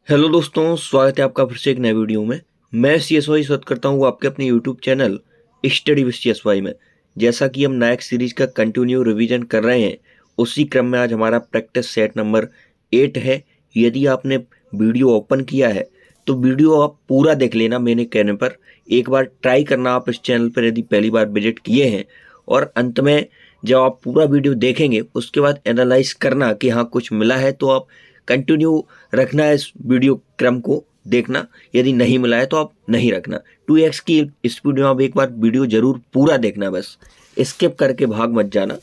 Hello दोस्तों, स्वागत है आपका फिर से एक नए वीडियो में। मैं CSY स्वागत करता हूँ आपके अपने YouTube channel study with CSY में। जैसा कि हम नायक सीरीज का कंटिन्यू रिवीजन कर रहे हैं, उसी क्रम में आज हमारा प्रैक्टिस सेट नंबर 8 है। यदि आपने वीडियो ओपन किया है तो वीडियो आप पूरा देख लेना। मैंने कहने पर एक बार ट्राई करना आप इस चैनल पर यदि पहली बार विजिट किए हैं, और अंत में जब आप पूरा वीडियो देखेंगे उसके बाद एनालाइज करना कि हाँ कुछ मिला है तो आप कंटिन्यू रखना है इस वीडियो क्रम को देखना। यदि नहीं मिला है तो आप नहीं रखना। 2x की स्पीड में आप एक बार वीडियो जरूर पूरा देखना, बस स्किप करके भाग मत जाना,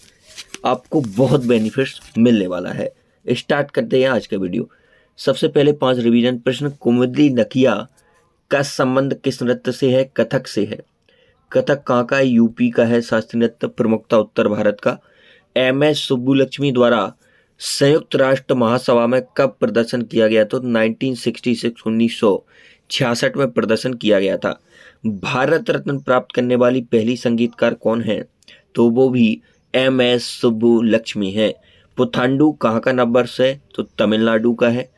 आपको बहुत बेनिफिट्स मिलने वाला है। स्टार्ट करते हैं आज का वीडियो। सबसे पहले 5 रिवीजन प्रश्न। कुमुदली नकिया का संबंध किस नृत्य से है? कथक से है। कथक कहाँ का है? यूपी का है। शास्त्रीय नृत्य प्रमुखता उत्तर भारत का। MS सुब्बुलक्ष्मी द्वारा संयुक्त राष्ट्र महासभा में कब प्रदर्शन किया गया? तो 1966 1966 में प्रदर्शन किया गया था। भारत रत्न प्राप्त करने वाली पहली संगीतकार कौन है? तो वो भी MS सुब्बुलक्ष्मी है। पुथांडु कहाँ का नववर्ष है? तो तमिलनाडु का है।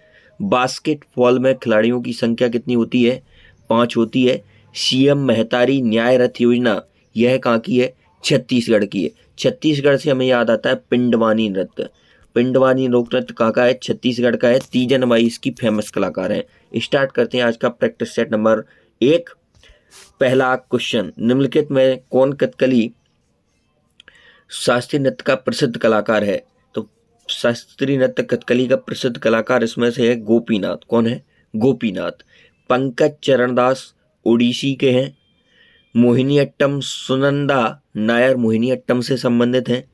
बास्केटबॉल में खिलाड़ियों की संख्या कितनी होती है? 5 होती है। CM मेहतारी न्याय रथ योजना यह कहाँ की है? छत्तीसगढ़ की है। छत्तीसगढ़ से हमें याद आता है पिंडवानी नृत्य। पिंडवानी लोक नृत्य कहाँ का है? छत्तीसगढ़ का है। तीजन बाई इसकी फेमस कलाकार हैं। स्टार्ट करते हैं आज का प्रैक्टिस सेट नंबर 1। पहला क्वेश्चन, निम्नलिखित में कौन कथकली शास्त्रीय नृत्य का प्रसिद्ध कलाकार है? तो शास्त्रीय नृत्य कथकली का प्रसिद्ध कलाकार इसमें से है गोपीनाथ। कौन है? गोपीनाथ। पंकज चरणदास ओडिसी के हैं। मोहिनीअट्टम सुनंदा नायर मोहिनीअट्टम से संबंधित हैं।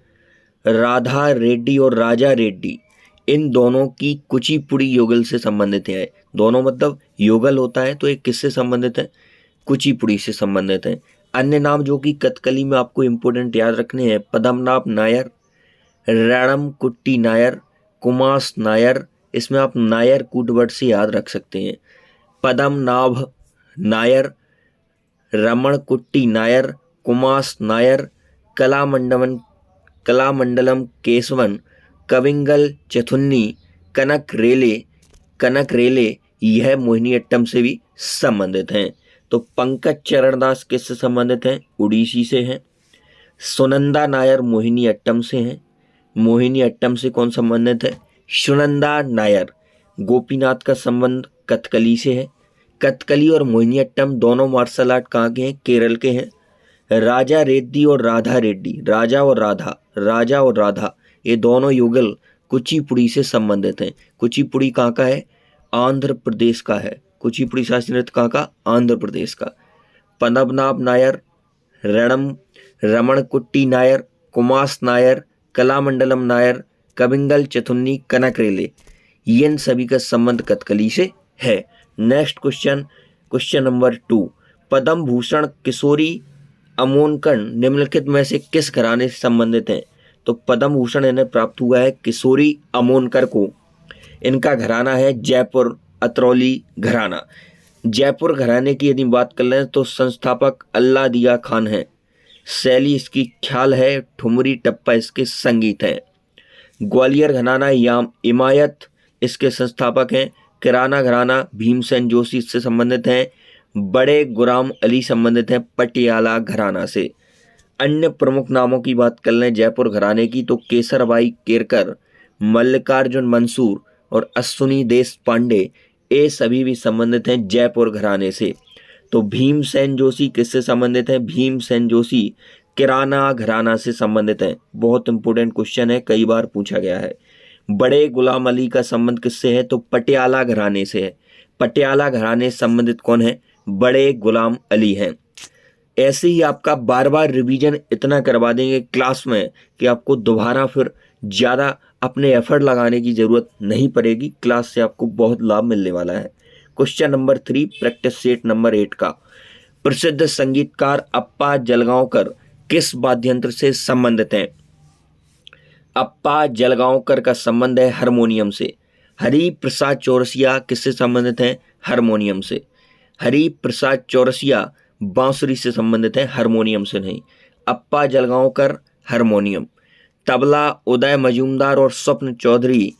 राधा रेड्डी और राजा रेड्डी इन दोनों की कुचिपुड़ी युगल से संबंधित है। दोनों मतलब युगल होता है, तो एक किससे संबंधित है? कुचिपुड़ी से संबंधित है। अन्य नाम जो कि कथकली में आपको इंपोर्टेंट याद रखने हैं: पद्मनाभ नायर, रणम कुट्टी नायर, कुमास नायर। इसमें आप नायर कूटवर्ड से याद रख सकते हैं। पद्मनाभ नायर, रमण कुट्टी नायर, कुमास नायर, कलामंडलम केशवन, कविंगल चथुन्नी, कनक रेले यह मोहिनीअट्टम से भी संबंधित हैं। तो पंकज चरणदास किससे संबंधित हैं? उड़ीसी से हैं। सुनंदा नायर मोहिनीअट्टम से हैं। मोहिनीअट्टम से कौन संबंधित है? सुनंदा नायर। गोपीनाथ का संबंध कथकली से है। कथकली और मोहिनीअट्टम दोनों मार्शल आर्ट कहाँ के हैं? केरल के हैं। राजा रेड्डी और राधा रेड्डी, राजा और राधा ये दोनों युगल कुचिपुड़ी से संबंधित हैं। कुचिपुड़ी कहाँ का है? आंध्र प्रदेश का है। कुचिपुड़ी शास्त्रीय नृत्य कहाँ का? आंध्र प्रदेश का। पद्मनाभ नायर, रमण कुट्टी नायर, कुमास नायर, कलामंडलम नायर, कविंगल चथुन्नी, कनक रेले इन सभी का संबंध कथकली से है। Next question, question number 2। Padma Bhushan किशोरी अमोनकर निम्नलिखित में से किस घराने से संबंधित हैं? तो पद्म भूषण इन्हें प्राप्त हुआ है किशोरी अमोनकर को। इनका घराना है जयपुर अतरौली घराना। जयपुर घराने की यदि बात कर लें तो संस्थापक अल्लाह दिया खान है। शैली इसकी ख्याल है, ठुमरी टप्पा इसके संगीत है। ग्वालियर घराना इमायत इसके संस्थापक हैं। किराना घराना भीमसेन जोशी इससे संबंधित हैं। बड़े गुलाम अली संबंधित हैं पटियाला घराना से। अन्य प्रमुख नामों की बात कर लें जयपुर घराने की तो केसरबाई केरकर, मल्लिकार्जुन मंसूर और अश्विनी देश पांडे ये सभी भी संबंधित हैं जयपुर घराने से। तो भीमसेन जोशी किससे संबंधित हैं? भीमसेन जोशी किराना घराना से संबंधित हैं। बहुत इंपॉर्टेंट क्वेश्चन है, कई बार पूछा गया है। बड़े गुलाम अली का संबंध किससे है? तो पटियाला घराने से है। पटियाला घराने से संबंधित कौन है? बड़े गुलाम अली हैं। ऐसे ही आपका बार बार रिवीजन इतना करवा देंगे क्लास में कि आपको दोबारा फिर ज़्यादा अपने एफर्ट लगाने की ज़रूरत नहीं पड़ेगी। क्लास से आपको बहुत लाभ मिलने वाला है। Question number 3 practice set number 8 का। प्रसिद्ध संगीतकार अप्पा जलगांवकर किस वाद्य यंत्र से संबंधित हैं? अप्पा जलगांवकर का संबंध है हारमोनियम से। हरि प्रसाद चौरसिया किससे संबंधित हैं? हारमोनियम से। हरि प्रसाद चौरसिया बांसुरी से संबंधित है, हारमोनियम से नहीं। अप्पा जलगांवकर हारमोनियम। तबला उदय मजूमदार और स्वप्न चौधरी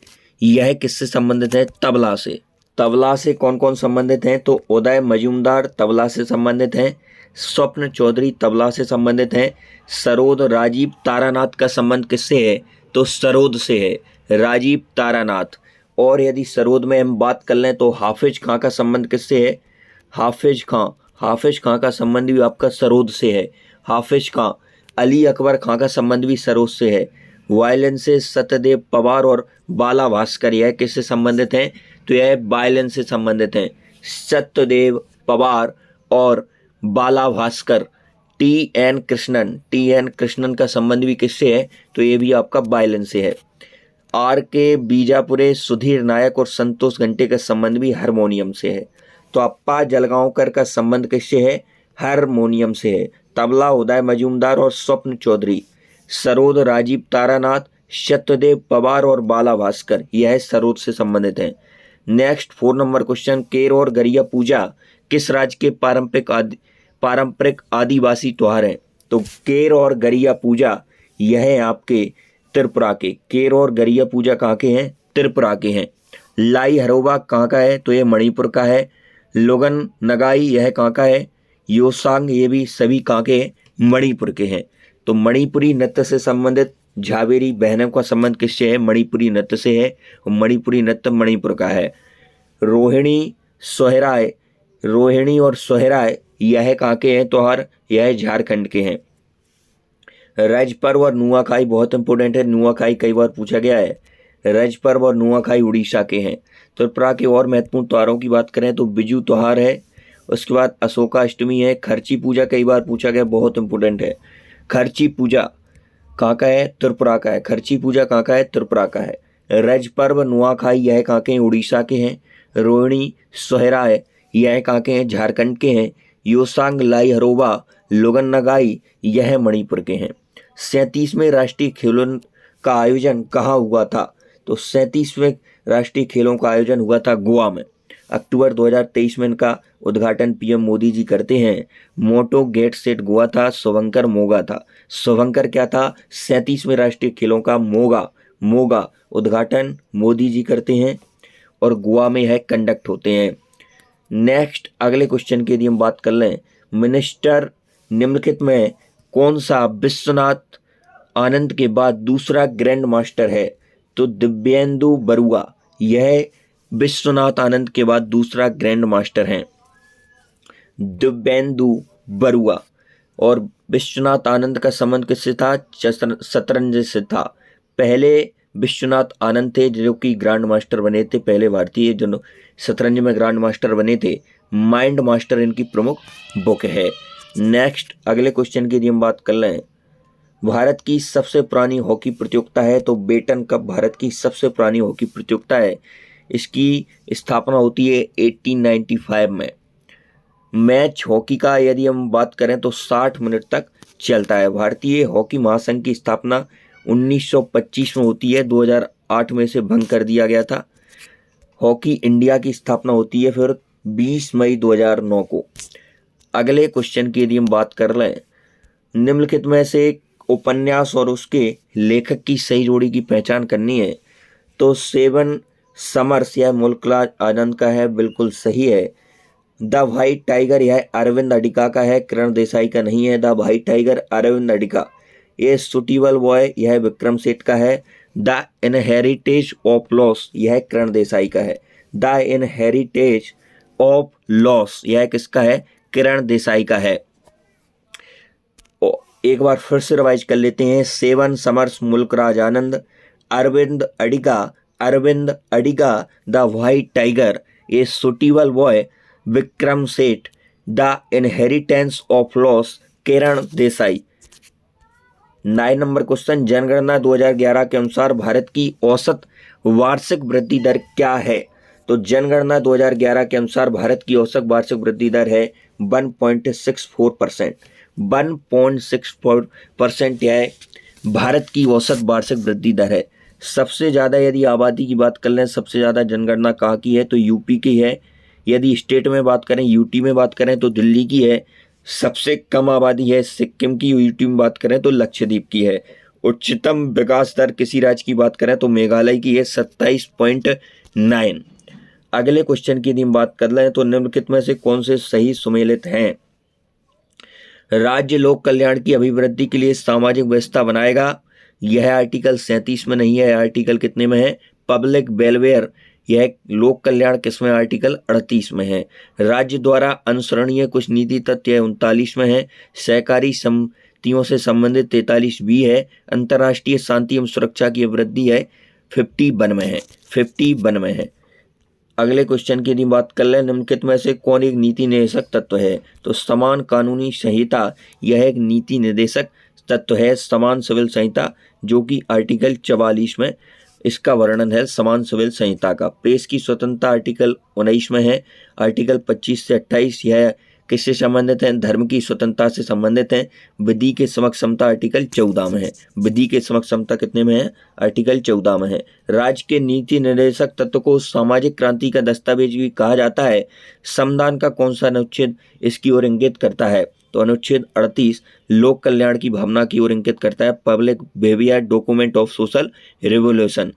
यह किससे संबंधित है? तबला से। तबला से कौन कौन संबंधित हैं? तो उदय मजूमदार तबला से संबंधित हैं, स्वप्न चौधरी तबला से संबंधित हैं, सरोद राजीव तारानाथ का संबंध किससे है? तो सरोद से है, राजीव तारानाथ। और यदि सरोद में हम बात कर लें तो हाफिज खां का संबंध किससे है? हाफिज खां का संबंध भी आपका सरोद से है, हाफिज खां। अली अकबर खां का संबंध भी सरोद से है। वायलिन से सत्यदेव पवार और बाला भास्कर, यह किससे संबंधित हैं? तो यह वायलिन से संबंधित हैं, सत्यदेव पवार और बाला भास्कर। टी एन कृष्णन का संबंध भी किससे है? तो ये भी आपका वायलिन से है। आर के बीजापुरे, सुधीर नायक और संतोष घंटे का संबंध भी हारमोनियम से है। तो अप्पा जलगांवकर का संबंध किससे है? हारमोनियम से है। तबला उदय मजूमदार और स्वप्न चौधरी, सरोद राजीव तारानाथ, सत्यदेव पवार और बाला भास्कर, यह सरोद से संबंधित हैं। नेक्स्ट 4 नंबर क्वेश्चन, केर और गरिया पूजा किस राज्य के पारंपरिक आदिवासी त्योहार हैं? तो केर और गरिया पूजा यह है आपके त्रिपुरा के। केर और गरिया पूजा कहाँ के हैं? त्रिपुरा के हैं। लाई हरोबा कहाँ का है? तो ये मणिपुर का है। लोगन नगाई यह कहाँ का है? योसांग, ये भी सभी कहाँ के हैं? मणिपुर के हैं। तो मणिपुरी नृत्य से संबंधित झावेरी बहनों का संबंध किससे है? मणिपुरी नृत्य से है, और मणिपुरी नृत्य मणिपुर का है। रोहिणी और सोहराय यह कहाँ के हैं त्योहार? यह झारखंड के हैं। रज पर्व और नुआखाई बहुत इंपॉर्टेंट है, नुआखाई कई बार पूछा गया है। रज पर्व और नुआखाई उड़ीसा के हैं। त्रिपुरा के और महत्वपूर्ण त्योहारों की बात करें तो बिजू त्योहार है, उसके बाद अशोका अष्टमी है, खर्ची पूजा कई बार पूछा गया, बहुत इंपॉर्टेंट है। खर्ची पूजा कहाँ का है? त्रिपुरा का है। खर्ची पूजा कहाँ का है? त्रिपुरा का है। रज पर्व नुआखाई यह कहाँ के हैं? उड़ीसा के हैं। रोहिणी सोहराय यह कहाँ के हैं? झारखंड के हैं। योसांग लाई हरोबा लोगन नगाई यह मणिपुर के हैं। 37वें राष्ट्रीय खेलों का आयोजन कहाँ हुआ था? तो 37वें राष्ट्रीय खेलों का आयोजन हुआ था गोवा में। अक्टूबर 2023 में इनका उद्घाटन पीएम मोदी जी करते हैं। मोटो गेट सेट गोवा था, शुभंकर मोगा था। शुभंकर क्या था? 37वें राष्ट्रीय खेलों का मोगा उद्घाटन मोदी जी करते हैं और गोवा में यह कंडक्ट होते हैं। नेक्स्ट अगले क्वेश्चन की यदि हम बात कर लें, मिनिस्टर निम्नलिखित में कौन सा विश्वनाथ आनंद के बाद दूसरा ग्रैंड मास्टर है? तो दिव्येंदु बरुआ यह विश्वनाथ आनंद के बाद दूसरा ग्रैंड मास्टर हैं, दिव्येंदु बरुआ। और विश्वनाथ आनंद का संबंध किससे था? शतरंज से था। पहले विश्वनाथ आनंद थे जो कि ग्रैंड मास्टर बने थे, पहले भारतीय जो शतरंज में ग्रैंड मास्टर बने थे। माइंड मास्टर इनकी प्रमुख बुक है। नेक्स्ट अगले क्वेश्चन की यदि हम बात कर लें, भारत की सबसे पुरानी हॉकी प्रतियोगिता है तो बेटन कप भारत की सबसे पुरानी हॉकी प्रतियोगिता है। इसकी स्थापना होती है 1895 में। मैच हॉकी का यदि हम बात करें तो 60 मिनट तक चलता है। भारतीय हॉकी महासंघ की स्थापना 1925 में होती है, 2008 में इसे भंग कर दिया गया था। हॉकी इंडिया की स्थापना होती है फिर 20 मई 2009 को। अगले क्वेश्चन की यदि हम बात कर लें, निम्नलिखित में से एक उपन्यास और उसके लेखक की सही जोड़ी की पहचान करनी है। तो 7 समर्स यह मुल्कराज आनंद का है, बिल्कुल सही है। द व्हाइट टाइगर यह अरविंद अडिगा का है, किरण देसाई का नहीं है। The white tiger Arvind Adiga. ये सुटेबल बॉय यह विक्रम सेठ का है। द इनहेरिटेज ऑफ लॉस यह किरण देसाई का है। द इनहेरिटेज ऑफ लॉस यह किसका है? किरण देसाई का है। एक बार फिर से रिवाइज कर लेते हैं। 7 summers Mulk Raj Anand, Arvind Adiga, the white tiger, ये suitable boy Vikram Seth, the inheritance of loss Kiran Desai. 9 number question, जनगणना 2011 के अनुसार भारत की औसत वार्षिक वृद्धि दर क्या है? तो जनगणना 2011 के अनुसार भारत की औसत वार्षिक वृद्धि दर है 1.64%। 1.64% यह भारत की औसत वार्षिक वृद्धि दर है। सबसे ज़्यादा यदि आबादी की बात कर लें, सबसे ज़्यादा जनगणना कहाँ की है? तो यूपी की है। यदि स्टेट में बात करें, यूटी में बात करें तो दिल्ली की है। सबसे कम आबादी है सिक्किम की। यूटी में बात करें तो लक्षद्वीप की है। उच्चतम विकास दर किसी राज्य की बात करें तो मेघालय की है 27.9। अगले क्वेश्चन की यदि हम बात कर लें तो निम्नलिखित में से कौन से सही सुमेलित हैं? राज्य लोक कल्याण की अभिवृद्धि के लिए सामाजिक व्यवस्था बनाएगा, यह आर्टिकल 37 में नहीं है। आर्टिकल कितने में है? पब्लिक वेलफेयर, यह लोक कल्याण किसमें? आर्टिकल 38 में है। राज्य द्वारा अनुसरणीय कुछ नीति तथ्य 39 में है। सहकारी समितियों से संबंधित 43 भी है। अंतर्राष्ट्रीय शांति एवं सुरक्षा की वृद्धि है 51 में है। 51 में है। अगले क्वेश्चन की यदि बात कर लें, निम्नलिखित में से कौन एक नीति निर्देशक तत्व है? तो समान कानूनी संहिता, यह एक नीति निर्देशक तत्व है। समान सिविल संहिता, जो कि आर्टिकल 44 में इसका वर्णन है समान सिविल संहिता का। प्रेस की स्वतंत्रता आर्टिकल 19 में है। आर्टिकल 25 से 28 यह किससे संबंधित हैं? धर्म की स्वतंत्रता से संबंधित हैं। विधि के समक्ष समता आर्टिकल 14 में है। विधि के समक्ष समता कितने में है? आर्टिकल 14 में है। राज्य के नीति निर्देशक तत्व को सामाजिक क्रांति का दस्तावेज भी कहा जाता है। संविधान का कौन सा अनुच्छेद इसकी ओर इंगित करता है? तो अनुच्छेद 38 लोक कल्याण की भावना की ओर इंगित करता है। Public behaviour document of social revolution.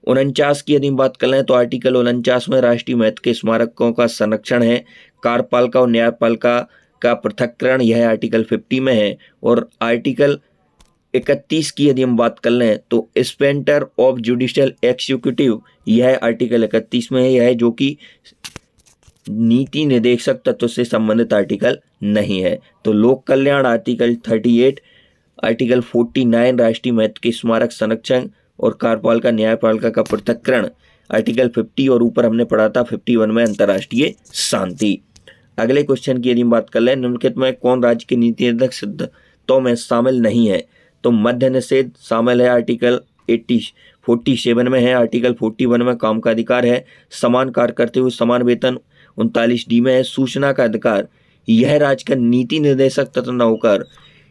49 की यदि बात कर लें तो आर्टिकल 49 में राष्ट्रीय महत्व के स्मारकों का संरक्षण है। कार्यपालिका और न्यायपालिका का पृथक्करण, यह आर्टिकल 50 में है। और आर्टिकल 31 की यदि हम बात कर लें तो स्पेंटर ऑफ जुडिशियल एग्जीक्यूटिव, यह आर्टिकल 31 में है। यह जो कि नीति निर्देशक तत्व से संबंधित आर्टिकल नहीं है। तो लोक कल्याण आर्टिकल 38, आर्टिकल 49 राष्ट्रीय महत्व के स्मारक संरक्षण और कार्यपालिका न्यायपालिका का पृथक्करण आर्टिकल 50, और ऊपर हमने पढ़ा था 51 में अंतर्राष्ट्रीय शांति। अगले क्वेश्चन की यदि हम बात कर लें, निम्नलिखित में कौन राज्य की नीति निर्देशक सिद्धांतों में शामिल नहीं है? तो मद्य निषेध शामिल है, आर्टिकल 47 में है। आर्टिकल 41 में काम का अधिकार है। समान कार्य करते हुए समान वेतन 39D में है। सूचना का अधिकार, यह राज्य का नीति निर्देशक तत्व न होकर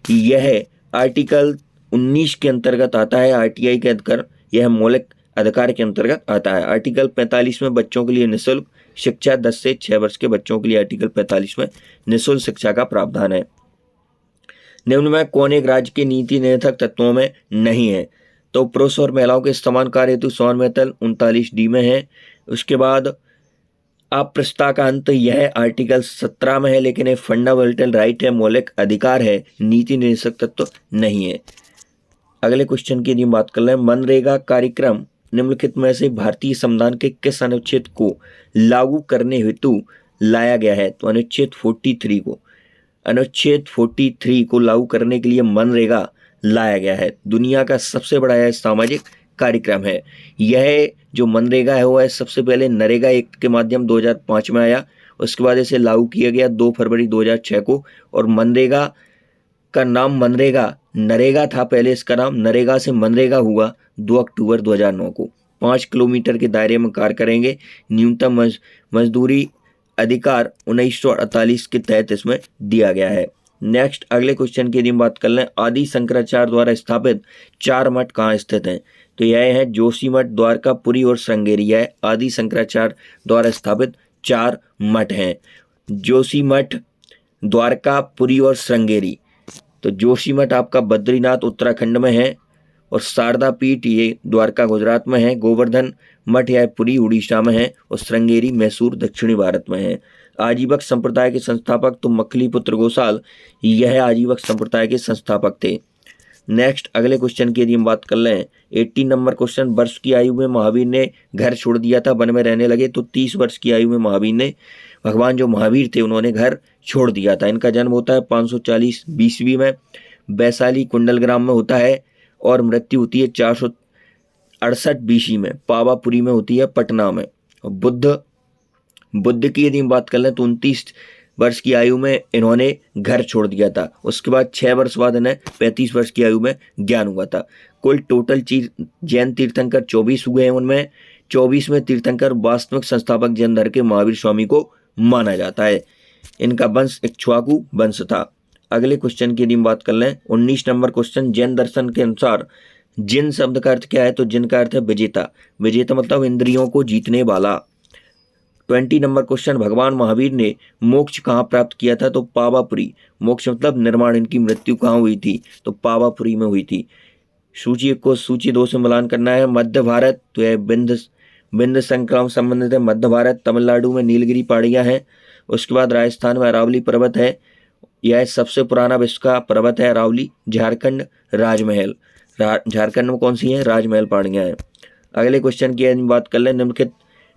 यह आर्टिकल 19 के अंतर्गत आता है। RTI के अधिकार, यह मौलिक अधिकार के अंतर्गत आता है। आर्टिकल 45 में बच्चों के लिए निःशुल्क शिक्षा, 10 से 6 वर्ष के बच्चों के लिए आर्टिकल 45 में निःशुल्क शिक्षा का प्रावधान है। निम्न में कौन एक राज्य के नीति निर्देशक तत्वों में नहीं है? तो पुरुष और महिलाओं के समान कार्य हेतु समान वेतन 39D में है। उसके बाद अप्रस्ता का अंत, यह आर्टिकल 17 में है, लेकिन ये फंडामेंटल राइट है, मौलिक अधिकार है, नीति निर्देशक तत्व नहीं है। अगले क्वेश्चन की यदि बात कर लें, मनरेगा कार्यक्रम निम्नलिखित में से भारतीय संविधान के किस अनुच्छेद को लागू करने हेतु लाया गया है? तो अनुच्छेद 43 को। अनुच्छेद 43 को लागू करने के लिए मनरेगा लाया गया है। दुनिया का सबसे बड़ा यह सामाजिक कार्यक्रम है। यह जो मनरेगा है वह सबसे पहले नरेगा एक्ट के माध्यम 2005 में आया। उसके बाद इसे लागू किया गया 2 फरवरी 2006 को। और मनरेगा का नाम मनरेगा नरेगा था पहले, इसका नाम नरेगा से मनरेगा हुआ 2 अक्टूबर 2009 को। 5 किलोमीटर के दायरे में कार्य करेंगे। न्यूनतम मजदूरी अधिकार 1948 के तहत इसमें दिया गया है। नेक्स्ट अगले क्वेश्चन की यदि बात कर लें, आदि शंकराचार्य द्वारा स्थापित 4 मठ कहाँ स्थित हैं? तो यह है जोशीमठ, द्वारकापुरी और श्रृंगेरी। है आदि शंकराचार्य द्वारा स्थापित 4 मठ हैं, जोशीमठ, द्वारकापुरी और श्रृंगेरी। तो जोशीमठ आपका बद्रीनाथ उत्तराखंड में है, और शारदा पीठ ये द्वारका गुजरात में है। गोवर्धन मठ यह पुरी उड़ीसा में है, और श्रृंगेरी मैसूर दक्षिणी भारत में है। आजीवक संप्रदाय के संस्थापक तो मखलीपुत्र गोसाल, यह आजीवक संप्रदाय के संस्थापक थे। नेक्स्ट अगले क्वेश्चन की यदि हम बात कर लें, 18 नंबर क्वेश्चन, वर्ष की आयु में महावीर ने घर छोड़ दिया था, वन में रहने लगे। तो 30 वर्ष की आयु में महावीर ने, भगवान जो महावीर थे उन्होंने घर छोड़ दिया था। इनका जन्म होता है 540 ईस्वी में, वैशाली कुंडलग्राम में होता है, और मृत्यु होती है 468 BC में, पावापुरी में होती है, पटना में। बुद्ध की यदि हम बात कर लें तो 29 वर्ष की आयु में इन्होंने घर छोड़ दिया था। उसके बाद 6 वर्ष बाद इन्हें 35 वर्ष की आयु में ज्ञान हुआ था। कुल टोटल जैन तीर्थंकर 24 हुए हैं। उनमें 24वें तीर्थंकर वास्तविक संस्थापक जैन धर्म के महावीर स्वामी को माना जाता है। इनका वंश इक्ष्वाकु वंश था। अगले क्वेश्चन की यदि हम बात कर लें, 19 नंबर क्वेश्चन, जैन दर्शन के अनुसार जिन शब्द का अर्थ क्या है? तो जिन का अर्थ है विजेता। विजेता मतलब इंद्रियों को जीतने वाला। 20 नंबर क्वेश्चन, भगवान महावीर ने मोक्ष कहाँ प्राप्त किया था? तो पावापुरी। मोक्ष मतलब निर्माण, इनकी मृत्यु कहाँ हुई थी? तो पावापुरी में हुई थी। सूची 1 को सूची 2 से मिलान करना है। मध्य भारत तो यह विंध्य श्रृंखला से संबंधित है। मध्य भारत, तमिलनाडु में नीलगिरी पहाड़ियाँ हैं। उसके बाद राजस्थान में अरावली पर्वत है, यह सबसे पुराना विश्व का पर्वत है अरावली। झारखंड, राजमहल, झारखंड में कौन सी है? राजमहल पहाड़ियाँ हैं। अगले क्वेश्चन की बात कर लें, निम्नलिखित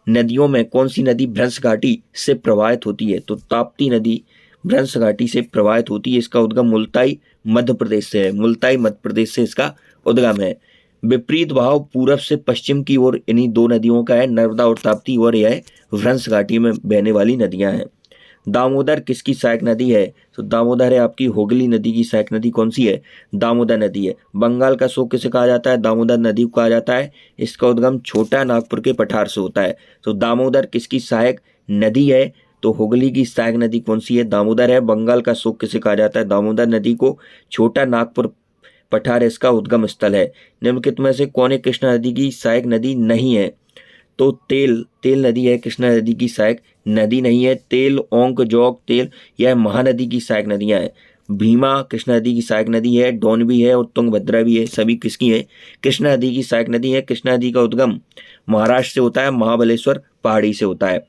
नदियों में कौन सी नदी भ्रंश घाटी से प्रवाहित होती है? तो ताप्ती नदी भ्रंश घाटी से प्रवाहित होती है। इसका उद्गम मुल्ताई मध्य प्रदेश से है। मुल्ताई मध्य प्रदेश से इसका उद्गम है। विपरीत बहाव पूरब से पश्चिम की ओर इन्हीं दो नदियों का है, नर्मदा और ताप्ती, और यह भ्रंश घाटी में बहने वाली नदियां हैं। दामोदर किसकी सहायक नदी है? तो दामोदर है आपकी हुगली नदी की सहायक नदी। कौन सी है? दामोदर नदी है। बंगाल का शोक किसे कहा जाता है? दामोदर नदी को कहा जाता है। इसका उद्गम छोटा नागपुर के पठार से होता है। तो दामोदर किसकी सहायक नदी है? तो हुगली की सहायक नदी कौन सी है? दामोदर है। बंगाल का शोक किसे कहा जाता है? दामोदर नदी को। छोटा नागपुर पठार इसका उद्गम स्थल है। निम्नलिखित में से कौन एक कृष्णा नदी की सहायक नदी नहीं है? तो तेल नदी है कृष्णा नदी की सहायक नदी नहीं है। तेल, ओंक, जोग, तेल, यह महानदी की सहायक नदियां हैं। भीमा कृष्णा नदी की सहायक नदी है। डोन भी है और तुंगभद्रा भी है। सभी किसकी है? कृष्णा नदी की सहायक नदी है। कृष्णा नदी का उद्गम महाराष्ट्र से होता है, महाबलेश्वर पहाड़ी से होता है।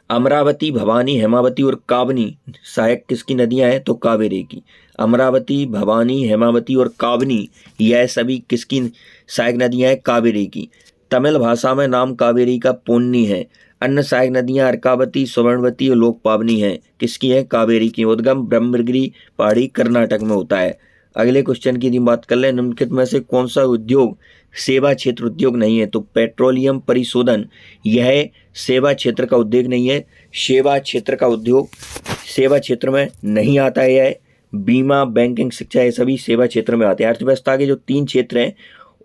अमरावती, भवानी, हेमावती और काबनी सहायक किसकी नदियां हैं? तो कावेरी की। अमरावती, भवानी, हेमावती और काबनी, यह सभी किसकी सहायक नदियां हैं? कावेरी की। तमिल भाषा में नाम कावेरी का पोन्नी है। अन्य सहायक नदियां अर्कावती, स्वर्णवती और लोकपावनी हैं। किसकी है? कावेरी की। उद्गम ब्रह्मगिरी पहाड़ी कर्नाटक में होता है। अगले क्वेश्चन की बात कर लें, निम्नलिखित में से कौन सा उद्योग सेवा क्षेत्र उद्योग नहीं है? तो पेट्रोलियम परिशोधन, यह सेवा क्षेत्र का उद्योग नहीं है। सेवा क्षेत्र का उद्योग सेवा क्षेत्र में नहीं आता है। यह बीमा, बैंकिंग, शिक्षा, ये सभी सेवा क्षेत्र में आते हैं। अर्थव्यवस्था के जो 3 क्षेत्र हैं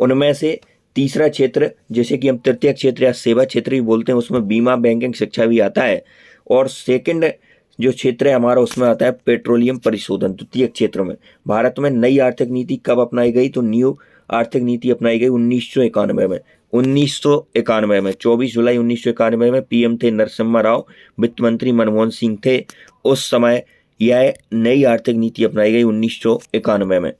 उनमें से तीसरा क्षेत्र, जैसे कि हम तृतीय क्षेत्र या सेवा क्षेत्र भी बोलते हैं, उसमें बीमा, बैंकिंग, शिक्षा भी आता है। और सेकंड जो क्षेत्र है हमारा, उसमें आता है पेट्रोलियम परिशोधन, तृतीय क्षेत्र में। भारत में नई आर्थिक नीति कब अपनाई गई? तो न्यू आर्थिक नीति अपनाई गई 1991 में। 1991 में 24 जुलाई 1991 में पीएम थे नरसिम्हा राव, वित्त मंत्री मनमोहन सिंह थे उस समय। यह नई आर्थिक नीति अपनाई गई 1991 में।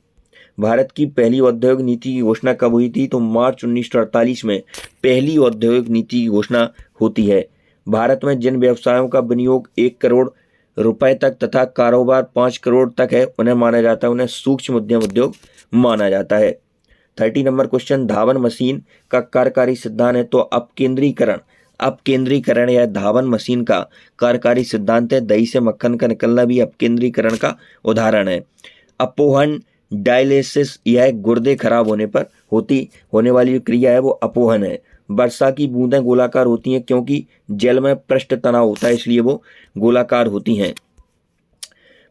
भारत की पहली औद्योगिक नीति की घोषणा कब हुई थी? तो मार्च 1948 में पहली औद्योगिक नीति की घोषणा होती है। भारत में जिन व्यवसायों का विनियोग 1 करोड़ रुपए तक तथा कारोबार 5 करोड़ तक है, उन्हें माना जाता है, उन्हें सूक्ष्म मध्यम उद्योग माना जाता है। 30 नंबर क्वेश्चन, धावन मशीन का कार्यकारी सिद्धांत है? तो अपकेंद्रीकरण या धावन मशीन का कार्यकारी सिद्धांत है। दही से मक्खन का निकलना भी अपकेंद्रीकरण का उदाहरण है। अपोहन, डायलिसिस, यह गुर्दे खराब होने पर होने वाली क्रिया है, वो अपोहन है। वर्षा की बूंदें गोलाकार होती हैं क्योंकि जल में पृष्ठ तनाव होता है, इसलिए वो गोलाकार होती हैं।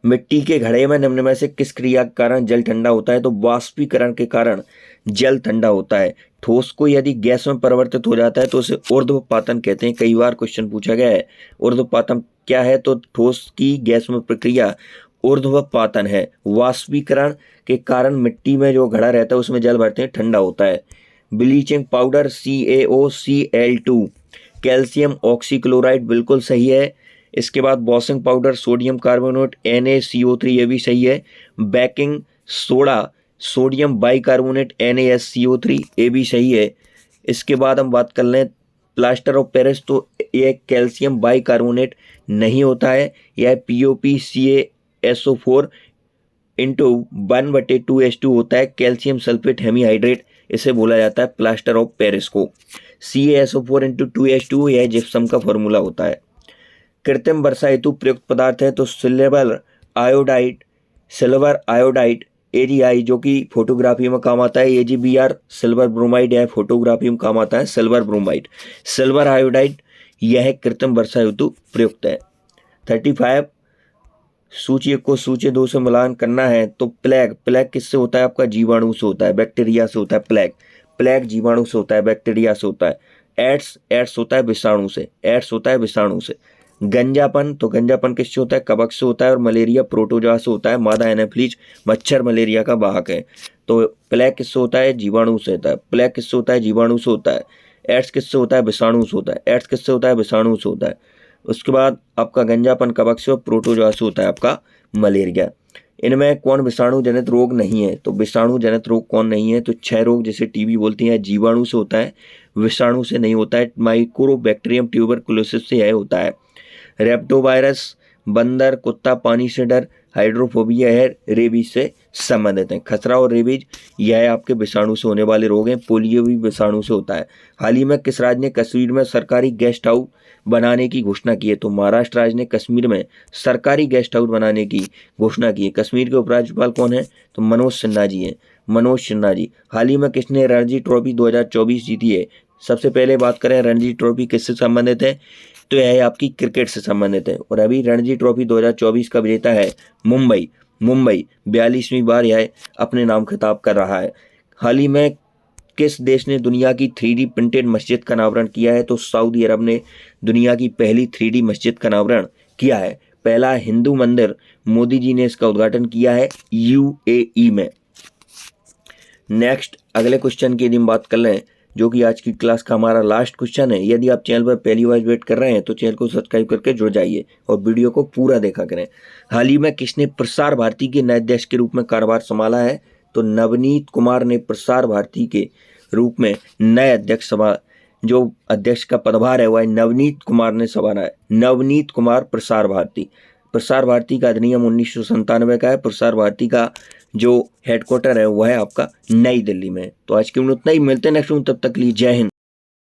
मिट्टी के घड़े में निम्न में से किस क्रिया के कारण जल ठंडा होता है? तो वाष्पीकरण के कारण जल ठंडा होता है। ठोस को यदि गैस में परिवर्तित हो जाता है तो उसे ऊर्ध्वपातन कहते हैं। कई बार क्वेश्चन पूछा गया है। ऊर्ध्वपातन क्या है? तो ठोस की गैस में प्रक्रिया ऊर्ध्वपातन है। वाष्पीकरण के कारण मिट्टी में जो घड़ा रहता है उसमें जल भरते हैं, ठंडा होता है। Bleaching powder CaOCl2, calcium oxychloride, बिल्कुल सही है। इसके बाद washing powder sodium carbonate NaCO3, ये भी सही है। Baking soda sodium bicarbonate NaSCO3, ये भी सही है। इसके बाद हम बात कर लें प्लास्टर ऑफ पेरिस, तो यह कैल्शियम बाइकार्बोनेट नहीं होता है, यह POPCaSO4 इंटू 1/2H2 होता है। कैल्शियम सल्फेट हेमीहाइड्रेट इसे बोला जाता है प्लास्टर ऑफ पेरिस को। CaSO4 इंटू 2H2 यह जिप्सम का फॉर्मूला होता है। कृत्रिम वर्षा हेतु प्रयुक्त पदार्थ है? तो सिल्वर आयोडाइड AgI, जो कि फोटोग्राफी में काम आता है। AgBr सिल्वर ब्रोमाइड है, फोटोग्राफी में काम आता है सिल्वर ब्रोमाइड। सिल्वर आयोडाइड यह कृत्रिम वर्षा हेतु प्रयुक्त है। 35 सूची 1 को सूची 2 से मिलान करना है तो प्लेग किससे होता है? आपका जीवाणु से होता है, बैक्टीरिया से होता है। प्लेग जीवाणु से होता है, बैक्टीरिया से होता है। एड्स होता है विषाणु से। गंजापन, तो गंजापन किससे होता है? कवक से होता है। और मलेरिया प्रोटोजोआ से होता है। मादा एनाफिलीज मच्छर मलेरिया का वाहक है। तो प्लेग किससे होता है? जीवाणु से होता है। प्लेग किससे होता है? जीवाणु से होता है। एड्स किससे होता है? विषाणु से होता है। एड्स किससे होता है? विषाणु से होता है। उसके बाद आपका गंजापन कवक से और प्रोटोजोआ से होता है आपका मलेरिया। इनमें कौन विषाणु जनित रोग नहीं है? तो विषाणु जनित रोग कौन नहीं है? तो 6 रोग, जैसे टीबी बोलती हैं, जीवाणु से होता है। विषाणु से नहीं होता है, माइकोबैक्टीरियम ट्यूबरकुलोसिस से यह होता है। रेप्टोवायरस बंदर, कुत्ता, पानी से डर, हाइड्रोफोबिया है, रेबीज से संबंधित है। खसरा और रेबीज यह आपके विषाणु से होने वाले रोग हैं। पोलियो भी विषाणु से होता है। हाल ही में किस राज्य ने कश्मीर में सरकारी गेस्ट हाउस बनाने की घोषणा की है? तो महाराष्ट्र राज्य ने कश्मीर में सरकारी गेस्ट हाउस बनाने की घोषणा की है। कश्मीर के उपराज्यपाल कौन है? तो मनोज सिन्हा जी हैं, मनोज सिन्हा जी। हाल ही में किसने रणजी ट्रॉफी 2024 जीती है? सबसे पहले बात करें रणजी ट्रॉफी किससे संबंधित है, तो यह आपकी क्रिकेट से संबंधित है। और अभी रणजी ट्रॉफी 2024 का विजेता है मुंबई। 42वीं बार यह अपने नाम खिताब कर रहा है। हाल ही में किस देश ने दुनिया की 3D प्रिंटेड मस्जिद का अनावरण किया है? तो सऊदी अरब ने दुनिया की पहली 3D मस्जिद का अनावरण किया है। पहला हिंदू मंदिर मोदी जी ने इसका उद्घाटन किया है UAE में। नेक्स्ट अगले क्वेश्चन की यदि हम बात कर लें, जो कि आज की क्लास का हमारा लास्ट क्वेश्चन है। यदि आप चैनल पर पहली बार विजिट कर रहे हैं तो चैनल को सब्सक्राइब करके जुड़ जाइए और वीडियो को पूरा देखा करें। हाल ही में किसने प्रसार भारती के नए अध्यक्ष के रूप में कार्यभार संभाला है? तो नवनीत कुमार ने प्रसार भारती के रूप में नए अध्यक्ष जो अध्यक्ष का पदभार है वह नवनीत कुमार ने संभाला है। नवनीत कुमार प्रसार भारती का अधिनियम 1997 का है। प्रसार भारती का जो हेडक्वार्टर है वह है आपका नई दिल्ली में। तो आज के लिए उतना ही, मिलते हैं नेक्स्ट में, तब तक के लिए जय हिंद।